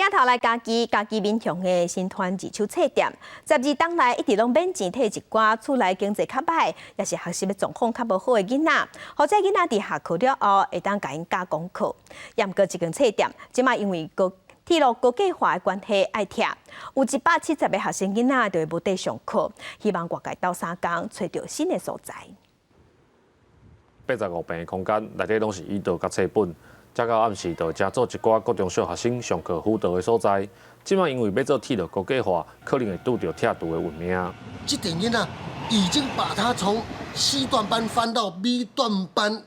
镜头来家己民雄的新团自手册店，12档内一直拢免钱摕一寡厝内经济较歹，也是学习的状况较无好的囡仔，或者囡仔伫下课了后会当甲因教功课。也毋过这间册店，即卖因为铁路高架化的关系爱拆，有170个学生囡仔就会无得上课，希望外界斗3工找到新的所在。85平的空间内底拢是椅桌甲册本。 才到暗时，就加做一寡各中小学生上课辅导的所在。即摆因为要做铁路高架化，可能会拄到拆除的运命。这点囡仔已经把他从 C 段班翻到 B 段班，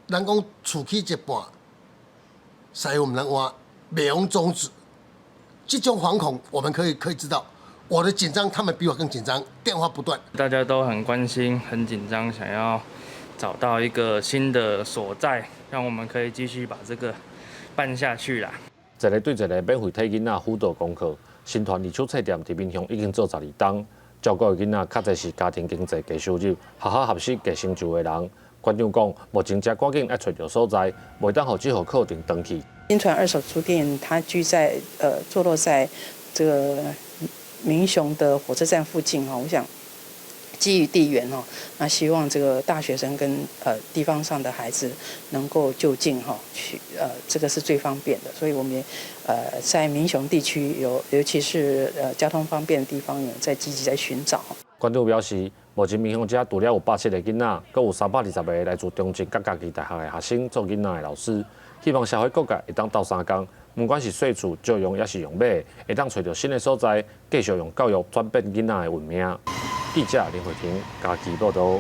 人讲厝起一半，所以我们人话袂用终止。这种惶恐，我们可以知道，我的紧张，他们比我更紧张，电话不断。大家都很关心、很紧张，想要找到一个新的所在。 让我们可以继续把这个办下去啦。一个对一个免费替囡仔辅导功课，新团二手册店伫民雄已经做12档，照顾的囡仔较侪是家庭经济低收入、学校合适低成就的人。馆长讲，目前才赶紧要找到所在，袂当互之后课程登去。新团二手书店，它坐落在这个民雄的火车站附近哈，我想。 基于地缘哦，那希望这个大学生跟地方上的孩子能够就近哈去这个是最方便的，所以我们也在民雄地区尤其是交通方便的地方有在积极在寻找。馆长表示，目前民雄这除了有87个囡仔，佮有320个来自中正甲家己大学的学生做囡仔的老师，希望社会各界会当斗3工，不管是税厝、借用，也是用买，会当找到新的所在，继续用教育转变囡仔的运命。记者林慧婷，家己报道。